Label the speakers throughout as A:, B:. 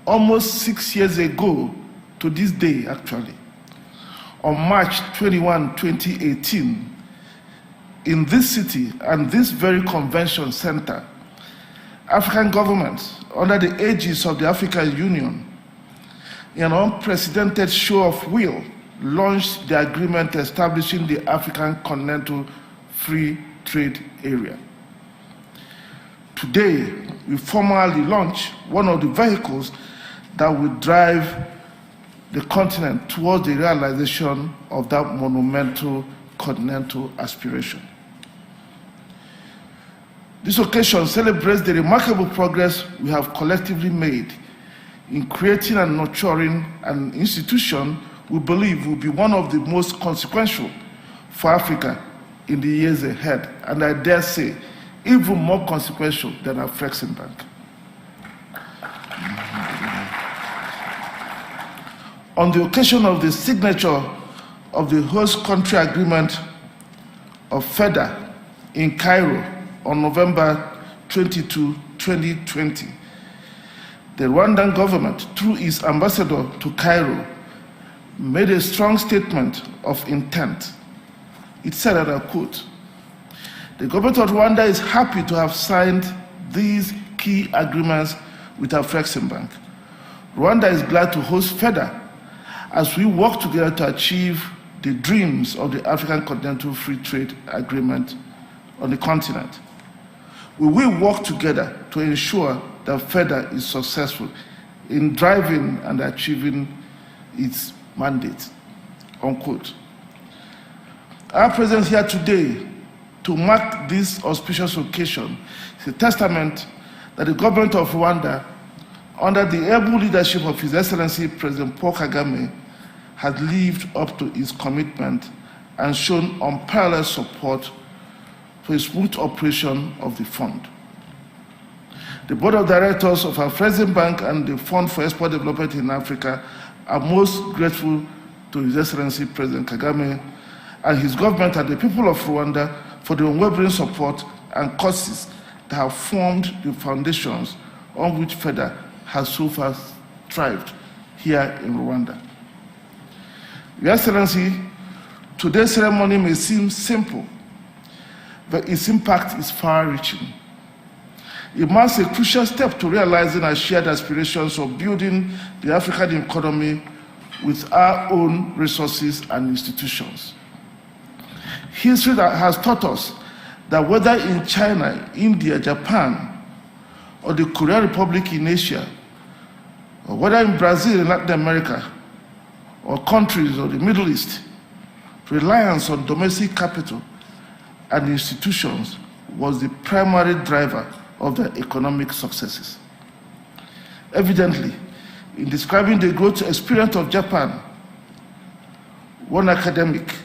A: almost 6 years ago to this day, actually, on March 21, 2018, in this city and this very convention center, African governments, under the aegis of the African Union, in an unprecedented show of will, launched the agreement establishing the African Continental Free Trade Area. Today, we formally launch one of the vehicles that will drive the continent towards the realization of that monumental continental aspiration. This occasion celebrates the remarkable progress we have collectively made in creating and nurturing an institution we believe will be one of the most consequential for Africa in the years ahead, and I dare say, even more consequential than our Bank. On the occasion of the signature of the host country agreement of FEDA in Cairo on November 22, 2020, the Rwandan government, through its ambassador to Cairo, made a strong statement of intent. It said, and I quote, "The government of Rwanda is happy to have signed these key agreements with our Bank. Rwanda is glad to host FEDA as we work together to achieve the dreams of the African Continental Free Trade Agreement on the continent. We will work together to ensure that FEDA is successful in driving and achieving its mandate," unquote. Our presence here today to mark this auspicious occasion is a testament that the government of Rwanda, under the able leadership of His Excellency President Paul Kagame, has lived up to its commitment and shown unparalleled support for a smooth operation of the fund. The Board of Directors of our Bank and the Fund for Export Development in Africa are most grateful to His Excellency President Kagame and his government and the people of Rwanda for the unwavering support and causes that have formed the foundations on which FEDA has so far thrived here in Rwanda. Your Excellency, today's ceremony may seem simple, but its impact is far-reaching. It marks a crucial step to realizing our shared aspirations of building the African economy with our own resources and institutions. History that has taught us that whether in China, India, Japan, or the Korean Republic in Asia, or whether in Brazil in Latin America, or countries of the Middle East, reliance on domestic capital and institutions was the primary driver of their economic successes. Evidently, in describing the growth experience of Japan, one academic,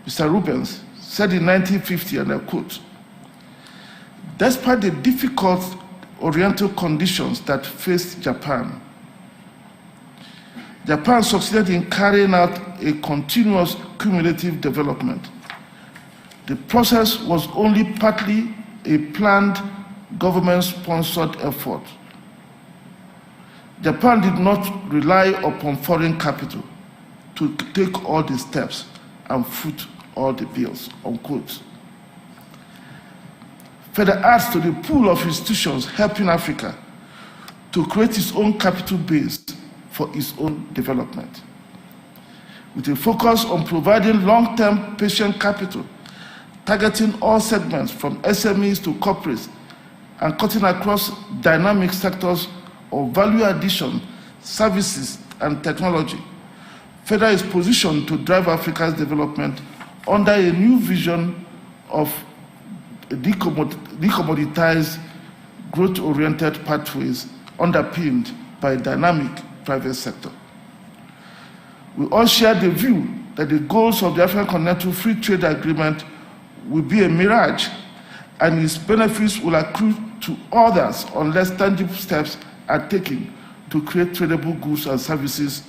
A: Mr. Rubens, said in 1950, and I quote, "Despite the difficult Oriental conditions that faced Japan, Japan succeeded in carrying out a continuous cumulative development. The process was only partly a planned government-sponsored effort. Japan did not rely upon foreign capital to take all the steps and foot all the bills," unquote. FEDA adds to the pool of institutions helping Africa to create its own capital base for its own development. With a focus on providing long-term patient capital, targeting all segments from SMEs to corporates, and cutting across dynamic sectors of value addition, services, and technology, FEDA is positioned to drive Africa's development under a new vision of decommoditized, growth-oriented pathways underpinned by a dynamic private sector. We all share the view that the goals of the African Continental Free Trade Agreement will be a mirage, and its benefits will accrue to others unless tangible steps are taken to create tradable goods and services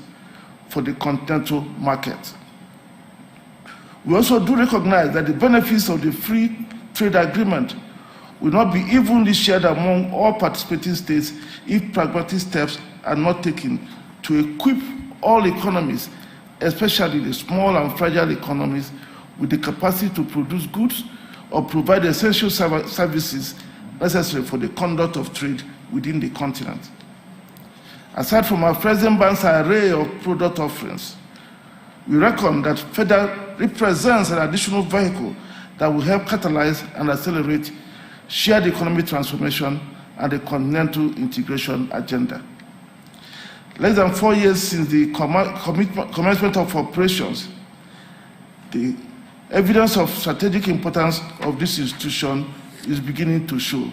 A: for the continental market. We also do recognize that the benefits of the free trade agreement will not be evenly shared among all participating states if pragmatic steps are not taken to equip all economies, especially the small and fragile economies, with the capacity to produce goods or provide essential services necessary for the conduct of trade within the continent. Aside from our present bank's array of product offerings, we reckon that FEDA represents an additional vehicle that will help catalyze and accelerate shared economic transformation and the continental integration agenda. Less than 4 years since the commencement of operations, the evidence of strategic importance of this institution is beginning to show,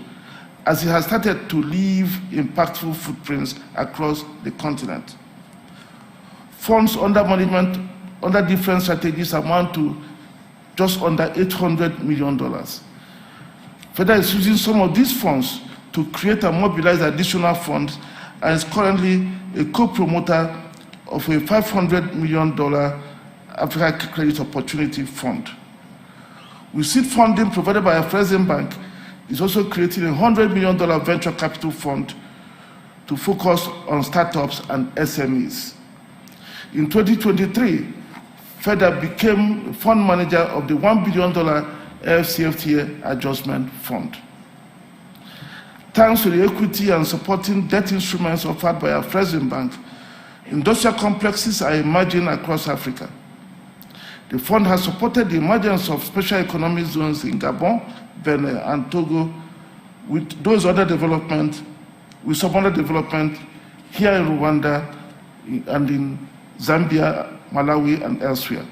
A: as it has started to leave impactful footprints across the continent. Funds under management under different strategies amount to just under $800 million. FEDA is using some of these funds to create and mobilize additional funds and is currently a co-promoter of a $500 million Africa Credit Opportunity Fund. With seed funding provided by Afrexim Bank, is also creating a $100 million venture capital fund to focus on startups and SMEs. In 2023, FEDA became fund manager of the $1 billion AFCFTA Adjustment Fund. Thanks to the equity and supporting debt instruments offered by Afrexim Bank, industrial complexes are emerging across Africa. The fund has supported the emergence of special economic zones in Gabon, Benin, and Togo, with some other development here in Rwanda and in Zambia, Malawi, and elsewhere.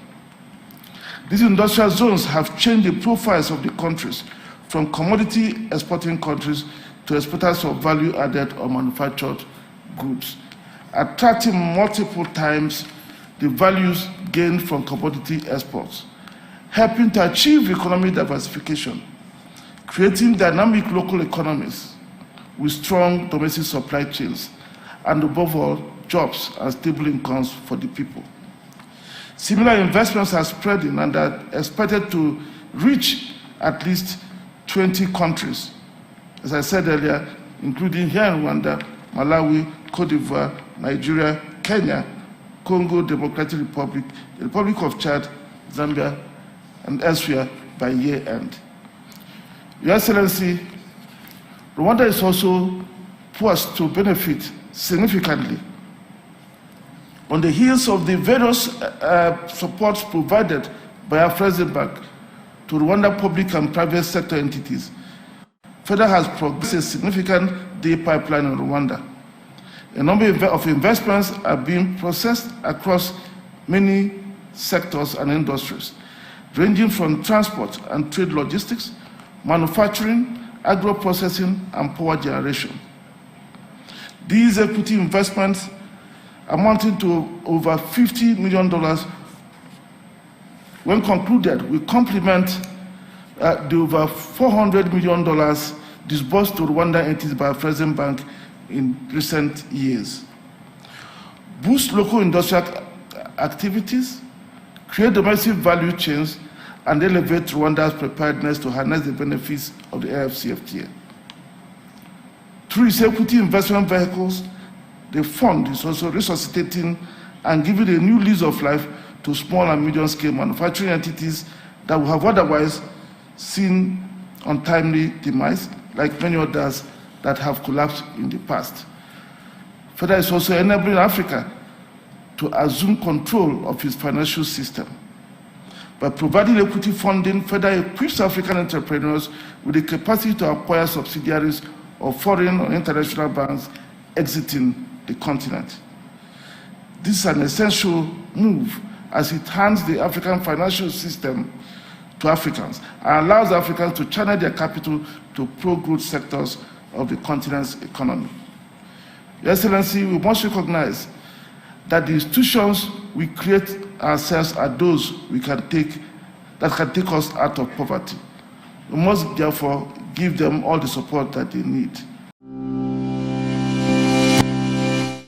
A: These industrial zones have changed the profiles of the countries from commodity exporting countries to exporters of value-added or manufactured goods, attracting multiple times the values gained from commodity exports, helping to achieve economic diversification, creating dynamic local economies with strong domestic supply chains, and above all, jobs and stable incomes for the people. Similar investments are spreading and are expected to reach at least 20 countries, as I said earlier, including here in Rwanda, Malawi, Cote d'Ivoire, Nigeria, Kenya, Congo Democratic Republic, the Republic of Chad, Zambia, and elsewhere by year end. Your Excellency, Rwanda is also poised to benefit significantly on the heels of the various supports provided by Afrexim Bank to Rwanda public and private sector entities. FEDA has progressed a significant day pipeline in Rwanda. A number of investments are being processed across many sectors and industries, ranging from transport and trade logistics, manufacturing, agro-processing, and power generation. These equity investments, amounting to over $50 million, when concluded, will complement the over $400 million disbursed to Rwanda entities by Afrexim Bank in recent years. Boost local industrial activities, create domestic value chains, and elevate Rwanda's preparedness to harness the benefits of the AFCFTA. Through its equity investment vehicles, the fund is also resuscitating and giving a new lease of life to small and medium-scale manufacturing entities that would have otherwise seen untimely demise, like many others that have collapsed in the past. FEDA is also enabling Africa to assume control of its financial system. By providing equity funding, FEDA equips African entrepreneurs with the capacity to acquire subsidiaries of foreign or international banks exiting the continent. This is an essential move as it hands the African financial system to Africans and allows Africans to channel their capital to pro-growth sectors of the continent's economy. Your Excellency, we must recognize that the institutions we create ourselves are those that can take us out of poverty. We must therefore give them all the support that they need.